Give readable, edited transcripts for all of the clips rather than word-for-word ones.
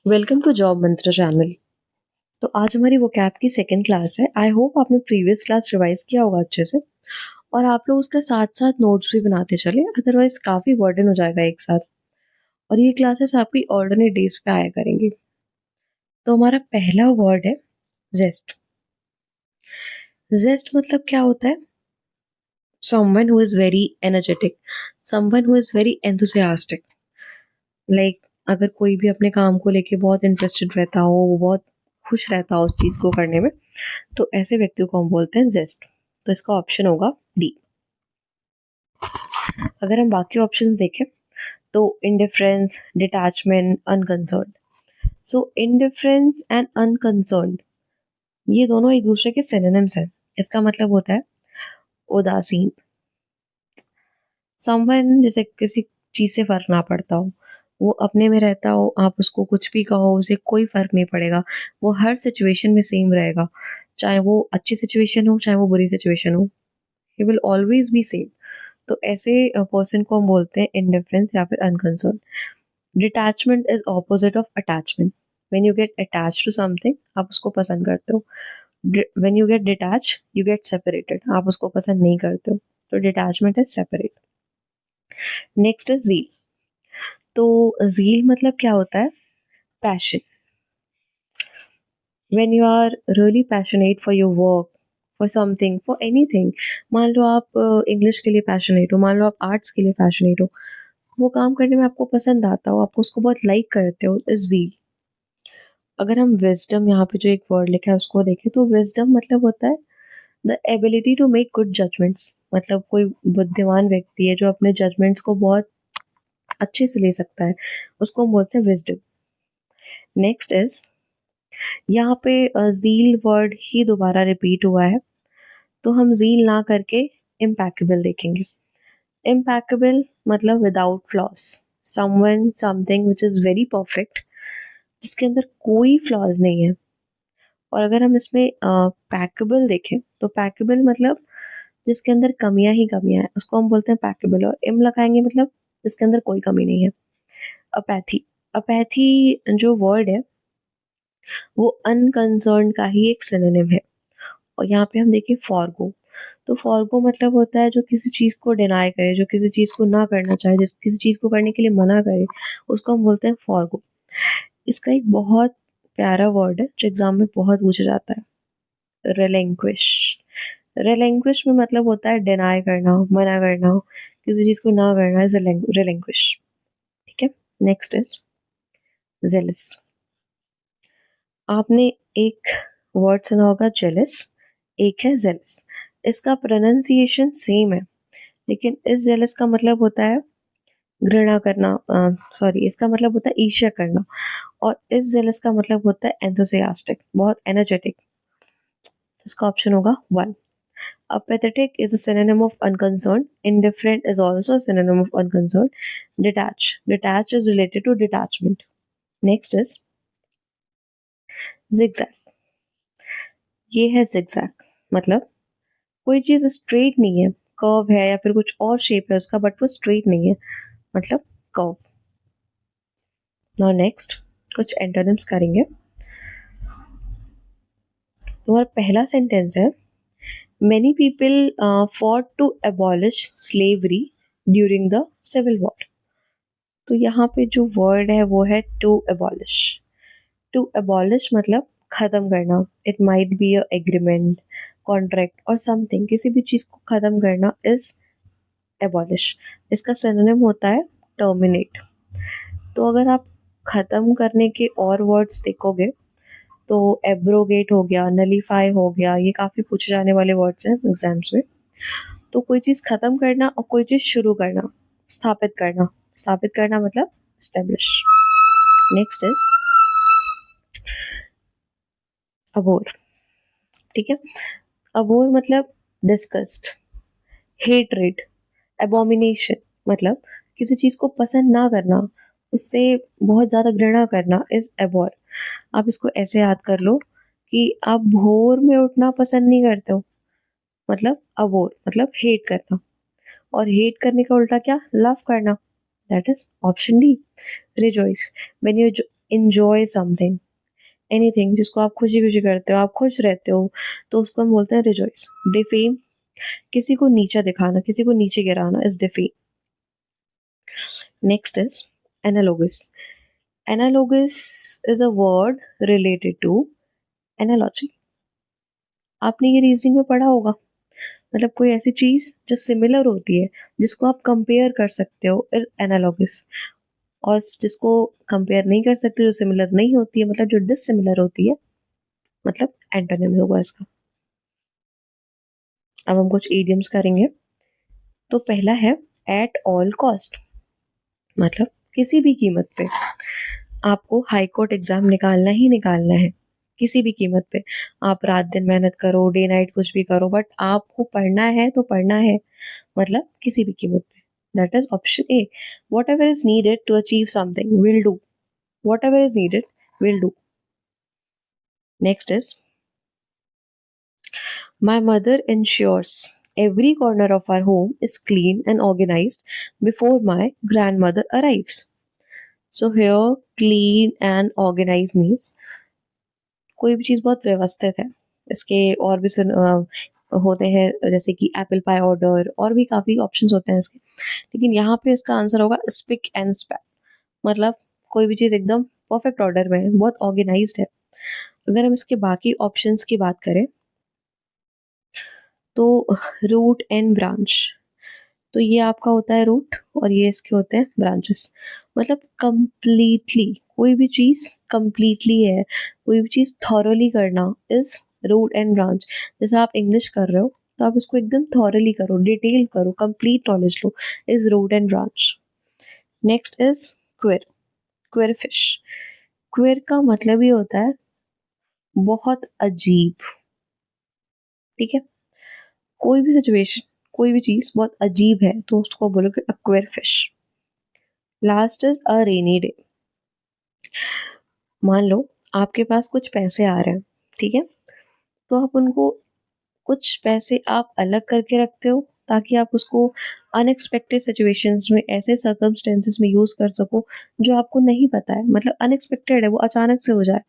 Welcome to job मंत्र channel. तो आज हमारी वोकैब की सेकंड क्लास है। आई होप आपने प्रीवियस क्लास रिवाइज किया होगा अच्छे से और आप लोग उसके साथ साथ नोट्स भी बनाते चले, अदरवाइज काफ़ी बर्डन हो जाएगा एक साथ। और ये क्लासेस आपकी ऑल्टरनेट डेज पे आया करेंगी। तो हमारा पहला वर्ड है जेस्ट। जेस्ट मतलब क्या होता है? Someone who is very energetic, someone who is very enthusiastic. Like अगर कोई भी अपने काम को लेके बहुत इंटरेस्टेड रहता हो, वो बहुत खुश रहता हो उस चीज़ को करने में, तो ऐसे व्यक्ति को हम बोलते हैं जेस्ट। तो इसका ऑप्शन होगा डी। अगर हम बाकी ऑप्शंस देखें तो indifference, detachment, unconcern. So indifference and unconcern ये दोनों एक दूसरे के सिनोनिम्स हैं। इसका मतलब होता है उदासीन। समवन जैसे किसी चीज से फर्क ना पड़ता हो, वो अपने में रहता हो, आप उसको कुछ भी कहो उसे कोई फर्क नहीं पड़ेगा। वो हर सिचुएशन में सेम रहेगा, चाहे वो अच्छी सिचुएशन हो चाहे वो बुरी सिचुएशन हो, he will always be same. तो ऐसे पर्सन को हम बोलते हैं इंडिफरेंस या फिर unconcern. Detachment is opposite of attachment. When you get attach to something, आप उसको पसंद करते हो। When you get detach, you get separated, आप उसको पसंद नहीं करते हो। तो detachment is separate. Next is zeal. तो जील मतलब क्या होता है? Passion. When you are really passionate for your work, for something, for anything. मान लो आप इंग्लिश के लिए पैशनेट हो, मान लो आप आर्ट्स के लिए पैशनेट हो, वो काम करने में आपको पसंद आता हो, आपको उसको बहुत लाइक करते हो, इज जील। अगर हम विजडम, यहाँ पे जो एक वर्ड लिखा है उसको देखें, तो विजडम मतलब होता है the ability to make good judgments. मतलब कोई बुद्धिमान व्यक्ति है जो अपने जजमेंट्स को बहुत अच्छे से ले सकता है, उसको हम बोलते हैं विजडम। नेक्स्ट इज, यहाँ पे जील वर्ड ही दोबारा रिपीट हुआ है, तो हम जील ना करके इम्पैकेबल देखेंगे। इम्पैकेबल मतलब without flaws. Someone something which is very perfect, जिसके अंदर कोई फ्लॉज नहीं है। और अगर हम इसमें पैकेबल देखें, तो पैकेबल मतलब जिसके अंदर कमियां ही कमियां हैं, उसको हम बोलते हैं पैकेबल। और इम लगाएंगे मतलब जिसके अंदर कोई कमी नहीं है। अपैथी। अपैथी जो वर्ड है वो अनकंसर्न का ही एक सिनोनिम है। और यहाँ पे हम देखें फॉरगो, तो फॉरगो मतलब होता है जो किसी चीज़ को डिनाई करे, जो किसी चीज़ को ना करना चाहे, जिस किसी चीज़ को करने के लिए मना करे, उसको हम बोलते हैं फॉरगो। इसका एक बहुत प्यारा वर्ड है जो एग्जाम में बहुत पूछा जाता है, रिलेंक्विश। रिलेंक्विश में मतलब होता है डिनाई करना, मना करना, किसी चीज़ को ना करना इज रिलेंक्विश। ठीक है। Next is jealous. आपने एक वर्ड सुना होगा जेलस, एक है जेलस। इसका प्रोनाउंसिएशन सेम है, लेकिन इस जेलस का मतलब होता है घृणा करना, सॉरी, इसका मतलब होता है ईर्ष्या करना। और इस जेलस का मतलब होता है एंथुसियास्टिक, बहुत एनर्जेटिक। इसका ऑप्शन होगा one. Apathetic is a synonym of unconcerned. Indifferent is also a synonym of unconcerned. Detach. Detach is related to detachment. Next is zigzag. ये है zigzag, मतलब कोई चीज़ स्ट्रेट नहीं है, कर्व है या फिर कुछ और शेप है उसका, बट वो स्ट्रेट नहीं है, मतलब कर्व। नाउ नेक्स्ट कुछ एंटोनिम्स करेंगे। हमारा पहला सेंटेंस है, many people fought to abolish slavery during the civil war। तो यहाँ पे जो वर्ड है वो है टू abolish। टू abolish मतलब खत्म करना। It might be a agreement, contract और समथिंग, किसी भी चीज़ को खत्म करना इज abolish। इसका सिनोनिम होता है टर्मिनेट। तो अगर आप खत्म करने के और वर्ड्स देखोगे तो एब्रोगेट हो गया, नलीफाई हो गया, ये काफ़ी पूछे जाने वाले वर्ड्स हैं एग्जाम्स में। तो कोई चीज़ खत्म करना और कोई चीज़ शुरू करना, स्थापित करना। स्थापित करना मतलब स्टेब्लिश। Next is Abor. ठीक है। अबोर मतलब डिस्गस्ट, हेट्रेड, एबोमिनेशन, मतलब किसी चीज़ को पसंद ना करना, उससे बहुत ज़्यादा घृणा करना इज एबोर। आप इसको ऐसे याद कर लो कि आप भोर में उठना पसंद नहीं करते हो, मतलब अबोर मतलब हेट करना। और हेट करने का उल्टा क्या? लव करना। That is option D, rejoice. When you enjoy something, anything जिसको आप खुशी-खुशी करते हो, आप खुश रहते हो, तो उसको हम बोलते हैं रिजॉइस। डिफेम, किसी को नीचा दिखाना, किसी को नीचे गिराना is defame. Next is analogous. Analogous is a word related to analogy. आपने ये रीज़निंग में पढ़ा होगा। मतलब कोई ऐसी चीज़ जो सिमिलर होती है, जिसको आप कंपेयर कर सकते हो एनालॉगस, और जिसको कंपेयर नहीं कर सकते, जो सिमिलर नहीं होती है, मतलब जो डिसिमिलर होती है, मतलब एंटोनिम होगा इसका। अब हम कुछ इडियम्स करेंगे। तो पहला है एट ऑल कॉस्ट, मतलब किसी भी कीमत पे आपको हाई कोर्ट एग्जाम निकालना ही निकालना है, किसी भी कीमत पे। आप रात दिन मेहनत करो, डे नाइट कुछ भी करो, बट आपको पढ़ना है तो पढ़ना है, मतलब किसी भी कीमत पे। That is option A. Whatever is needed to achieve something will do, whatever is needed will do. Next is my mother ensures every corner of our home is clean and organized before my grandmother arrives. So here clean and organized means कोई भी चीज़ बहुत व्यवस्थित है। इसके और भी होते हैं, जैसे कि एप्पल पाई ऑर्डर, और भी काफ़ी ऑप्शंस होते हैं इसके। लेकिन यहाँ पे इसका आंसर होगा स्पिक एंड स्पैन, मतलब कोई भी चीज़ एकदम परफेक्ट ऑर्डर में है, बहुत ऑर्गेनाइज्ड है। अगर हम इसके बाकी ऑप्शंस की बात करें, तो रूट एंड ब्रांच, तो ये आपका होता है रूट और ये इसके होते हैं ब्रांचेस। मतलब कंप्लीटली कोई भी चीज़ कंप्लीटली है, कोई भी चीज़ थॉरोली करना इज रूट एंड ब्रांच। जैसे आप इंग्लिश कर रहे हो, तो आप उसको एकदम थॉरोली करो, डिटेल करो, कंप्लीट नॉलेज लो, is root and branch. Next is queer, queer fish. Queer का मतलब ये होता है बहुत अजीब, ठीक है। कोई भी सिचुएशन, कोई भी चीज़ बहुत अजीब है, तो उसको बोलोगे a queer fish. Last is a rainy day. मान लो आपके पास कुछ पैसे आ रहे हैं, ठीक है, तो आप उनको, कुछ पैसे आप अलग करके रखते हो ताकि आप उसको अनएक्सपेक्टेड सिचुएशंस में, ऐसे सर्कमस्टेंसेस में यूज कर सको जो आपको नहीं पता है, मतलब अनएक्सपेक्टेड है, वो अचानक से हो जाए।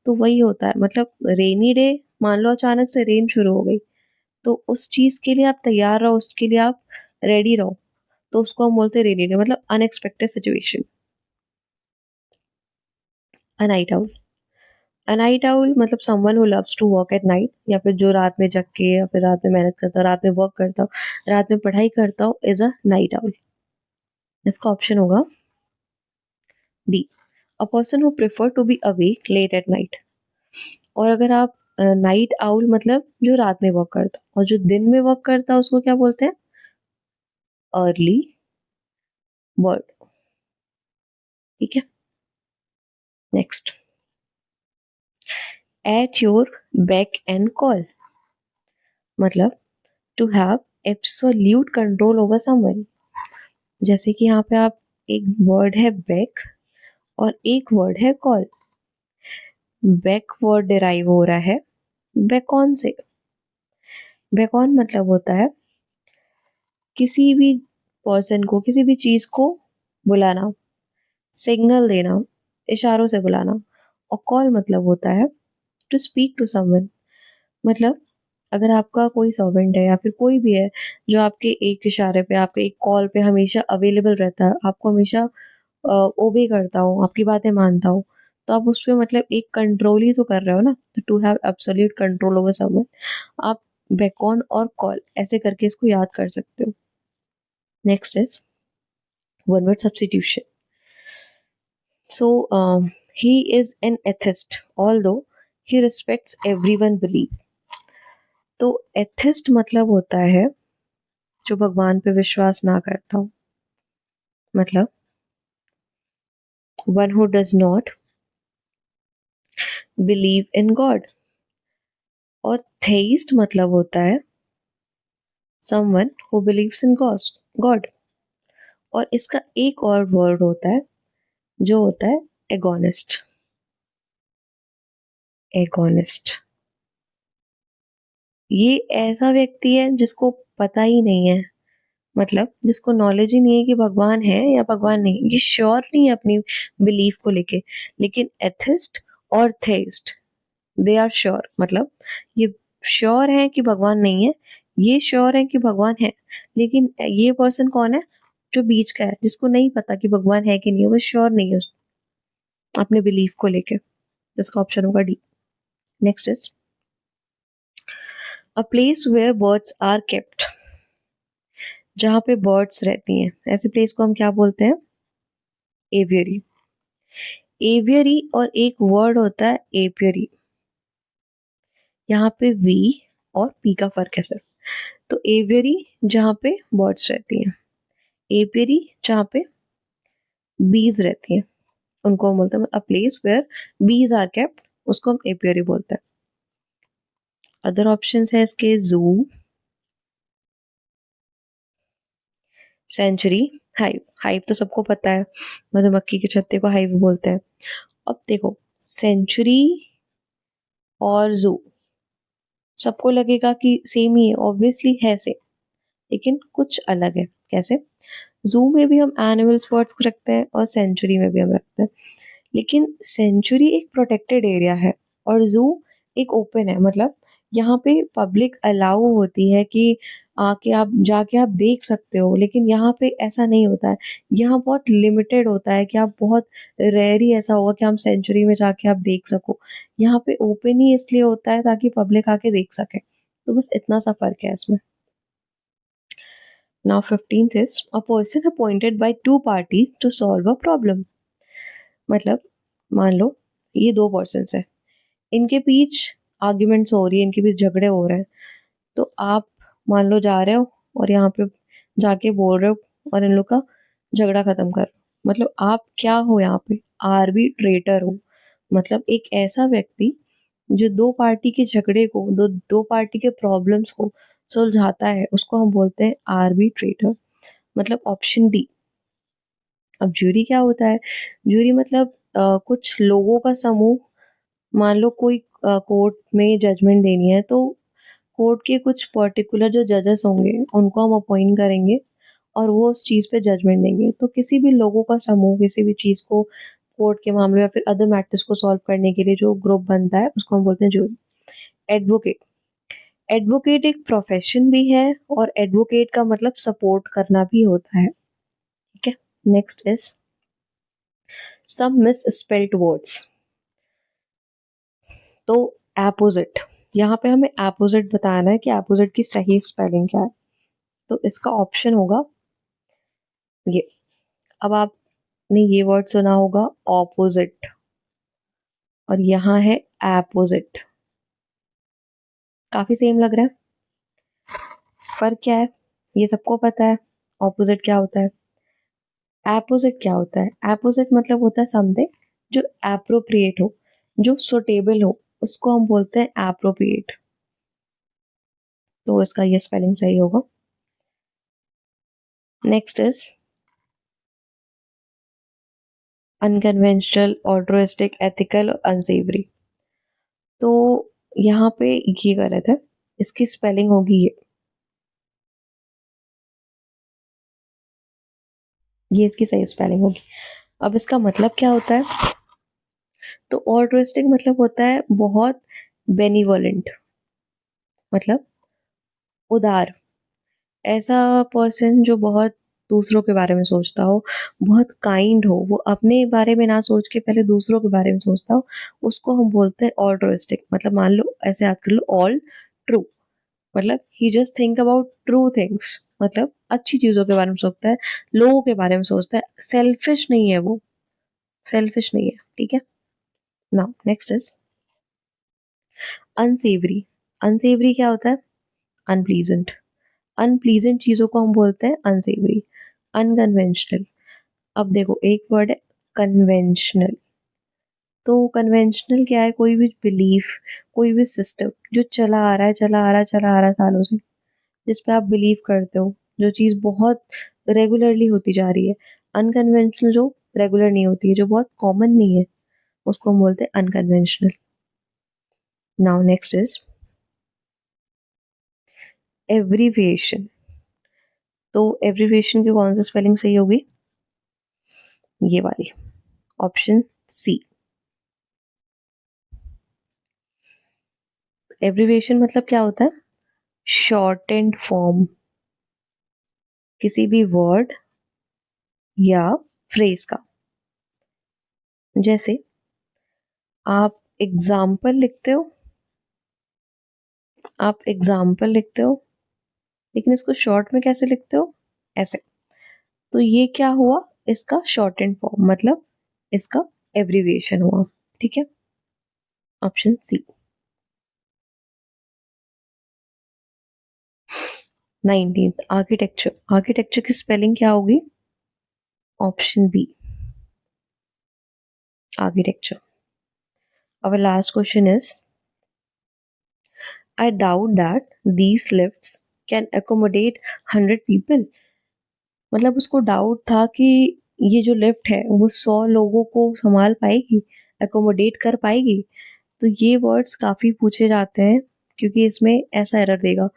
तो वही होता है, मतलब रेनी डे, मान लो अचानक से रेन शुरू हो गई, तो उस चीज के लिए आप तैयार रहो, उसके लिए आप रेडी रहो, तो उसको हम बोलते हैं रेनी डे, मतलब unexpected situation. A night owl, a night owl मतलब someone who loves to work at night, या फिर जो रात में जग के, या फिर रात में मेहनत करता हो, रात में वर्क करता हो, रात में पढ़ाई करता हो, इज अ नाइट आउल। इसका ऑप्शन होगा D, a person who prefer to be awake late at night. और अगर आप नाइट आउल मतलब जो रात में वर्क करता हो, और जो दिन में वर्क करता है उसको क्या बोलते हैं? अर्ली बर्ड, ठीक है। Next, at your beck and call, मतलब to have absolute control over someone. जैसे कि यहाँ पे आप, एक वर्ड है बैक और एक वर्ड है कॉल। बैक वर्ड डिराइव हो रहा है बैकॉन से। बैकॉन मतलब होता है किसी भी पर्सन को, किसी भी चीज को बुलाना, सिग्नल देना, इशारों से बुलाना। और कॉल मतलब होता है टू स्पीक टू समवन, मतलब अगर आपका कोई सर्वेंट है या फिर कोई भी है जो आपके एक इशारे पे, आपके एक कॉल पे हमेशा अवेलेबल रहता है, आपको हमेशा ओबे करता हो, आपकी बातें मानता हो, तो आप उस पे मतलब एक कंट्रोल ही तो कर रहे हो ना, to have absolute control over someone. आप बेकॉन और कॉल ऐसे करके इसको याद कर सकते हो। Next is one word substitution. So he is an atheist although he respects everyone believe. तो एथिस्ट मतलब होता है जो भगवान पे विश्वास ना करता हो, मतलब one who does not believe in God. और थेइस्ट मतलब होता है someone who believes in God. और इसका एक और वर्ड होता है जो होता है एगोनिस्ट। एगोनिस्ट, ये ऐसा व्यक्ति है जिसको पता ही नहीं है, मतलब जिसको नॉलेज ही नहीं है कि भगवान है या भगवान नहीं, ये श्योर नहीं है अपनी बिलीफ को लेके, लेकिन एथिस्ट और थेइस्ट दे आर श्योर। मतलब ये श्योर है कि भगवान नहीं है, ये श्योर है कि भगवान है, लेकिन ये पर्सन कौन है? जो बीच का है, जिसको नहीं पता कि भगवान है कि नहीं है, वो श्योर नहीं है अपने बिलीफ को लेके। इसका ऑप्शन होगा D. Next is a place where birds are kept. जहाँ पे बर्ड्स रहती हैं, ऐसे प्लेस को हम क्या बोलते हैं? एवियरी। एवियरी और एक वर्ड होता है एपियरी। यहाँ पे वी और पी का फर्क है सर। तो एवियरी जहाँ पे बर्ड्स रहती हैं, एपियरी जहाँ पे बीज रहती हैं, उनको हम बोलते हैं अ place where bees are kept, उसको हम एपियरी बोलते हैं। अदर ऑप्शन है इसके जू, सेंचुरी, हाइव। हाइव तो सबको पता है, मधुमक्खी के छत्ते को हाइव बोलते हैं। अब देखो, सेंचुरी और जू, सबको लगेगा कि सेम ही है, ऑब्वियसली है सेम, लेकिन कुछ अलग है। कैसे? जू में भी हम एनिमल्स बर्ड्स को रखते हैं और सेंचुरी में भी हम रखते हैं, लेकिन सेंचुरी एक प्रोटेक्टेड एरिया है और जू एक ओपन है। मतलब यहाँ पे पब्लिक अलाउ होती है कि आके आप जाके आप देख सकते हो, लेकिन यहाँ पे ऐसा नहीं होता है। यहाँ बहुत लिमिटेड होता है कि आप बहुत रेयर ही ऐसा होगा कि हम सेंचुरी में जाके आप देख सको। यहाँ पे ओपन ही इसलिए होता है ताकि पब्लिक आके देख सके। तो बस इतना सा फर्क है इसमें। Now 15th is a person appointed by two parties to solve a problem. मतलब मान लो ये दो पर्सन्स है, इनके बीच आर्ग्यूमेंट्स हो रही है, इनके बीच झगड़े हो रहे हैं। तो आप मान लो जा रहे हो और यहाँ पे जाके बोल रहे हो और इन लोग का झगड़ा खत्म कर। मतलब आप क्या हो यहाँ पे? आर्बिट्रेटर हो। मतलब एक ऐसा व्यक्ति जो दो पार्टी के झगड़े को, दो दो पार्टी के प्रॉब्लम्स को सुलझाता है, उसको हम बोलते हैं आर्बिट्रेटर। मतलब ऑप्शन डी। अब ज्यूरी क्या होता है? ज्यूरी मतलब कुछ लोगों का समूह। मान लो कोई कोर्ट में जजमेंट देनी है, तो कोर्ट के कुछ पर्टिकुलर जो जजेस होंगे उनको हम अपॉइंट करेंगे और वो उस चीज़ पे जजमेंट देंगे। तो किसी भी लोगों का समूह किसी भी चीज़ को, कोर्ट के मामले या फिर अदर मैटर्स को सॉल्व करने के लिए जो ग्रुप बनता है, उसको हम बोलते हैं ज्यूरी। एडवोकेट। एडवोकेट एक प्रोफेशन भी है और एडवोकेट का मतलब सपोर्ट करना भी होता है। ठीक है। Next is some misspelled words. तो एपोजिट, यहाँ पे हमें एपोजिट बताना है कि एपोजिट की सही स्पेलिंग क्या है। तो इसका ऑप्शन होगा ये। अब आपने ये वर्ड सुना होगा ऑपोजिट, और यहाँ है एपोजिट। काफी सेम लग रहा है। फर्क क्या है? ये सबको पता है। ऑपोजिट क्या होता है? एपोजिट क्या होता है? एपोजिट मतलब होता है समथिंग जो एप्रोप्रिएट हो, जो सुटेबल हो, उसको हम बोलते हैं एप्रोप्रिएट। तो इसका ये स्पेलिंग सही होगा। नेक्स्ट इज अनकन्वेंशनल, ऑल्ट्रुइस्टिक, एथिकल और अनसेवरी। तो यहाँ पे ये गलत है, इसकी स्पेलिंग होगी ये इसकी सही स्पेलिंग होगी। अब इसका मतलब क्या होता है? तो ऑल्ट्रुइस्टिक मतलब होता है बहुत बेनिवोलेंट, मतलब उदार। ऐसा पर्सन जो बहुत दूसरों के बारे में सोचता हो, बहुत काइंड हो, वो अपने बारे में ना सोच के पहले दूसरों के बारे में सोचता हो, उसको हम बोलते हैं ऑल्ट्रुइस्टिक। मतलब मान लो ऐसे याद कर लो, ऑल ट्रू, मतलब he just think about true things, मतलब अच्छी चीजों के बारे में सोचता है, लोगों के बारे में सोचता है, सेल्फिश नहीं है वो, सेल्फिश नहीं है। ठीक है। Now next is unsavory. Unsavory क्या होता है? अनप्लीजेंट। अनप्लीजेंट चीजों को हम बोलते हैं अनसेवरी। अनकन्वेंशनल। अब देखो एक वर्ड है कन्वेंशनल। तो कन्वेंशनल क्या है? कोई भी बिलीफ, कोई भी सिस्टम जो चला आ रहा है, चला आ रहा है, चला आ रहा है सालों से, जिस पे आप बिलीव करते हो, जो चीज़ बहुत रेगुलरली होती जा रही है। अनकन्वेंशनल जो रेगुलर नहीं होती है, जो बहुत कॉमन नहीं है, उसको हम बोलते हैं unconventional. Now next is abbreviation. तो एब्रिविएशन की कौन सी स्पेलिंग सही होगी? ये वाली, ऑप्शन सी। एब्रिविएशन मतलब क्या होता है? शॉर्टेंड फॉर्म किसी भी वर्ड या फ्रेज का। जैसे आप एग्जाम्पल लिखते हो, लेकिन इसको शॉर्ट में कैसे लिखते हो? ऐसे। तो ये क्या हुआ? इसका शॉर्टेंड फॉर्म, मतलब इसका एब्रिविएशन हुआ। ठीक है, option C. 19th, architecture. Architecture की स्पेलिंग क्या होगी? Option B, architecture. Our last question is, I doubt that these lifts can accommodate 100 people. मतलब उसको डाउट था कि ये जो लिफ्ट है वो 100 लोगों को संभाल पाएगी, एकोमोडेट कर पाएगी। तो ये वर्ड्स काफ़ी पूछे जाते हैं, क्योंकि इसमें ऐसा एरर देगा,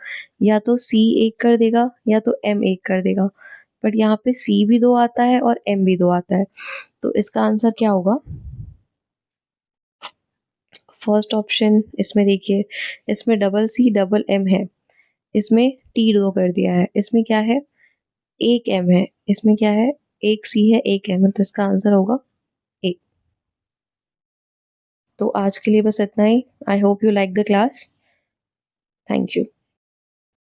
या तो सी एक कर देगा या तो एम एक कर देगा। बट यहाँ पे सी भी 2 आता है और एम भी 2 आता है। तो इसका आंसर क्या होगा? फर्स्ट ऑप्शन इसमें देखिए, इसमें डबल सी डबल एम है, इसमें टी 2 कर दिया है, इसमें क्या है? एक एम है, इसमें क्या है? एक सी है, एक एम है, तो इसका आंसर होगा ए। तो आज के लिए बस इतना ही। I hope you like the class. Thank you.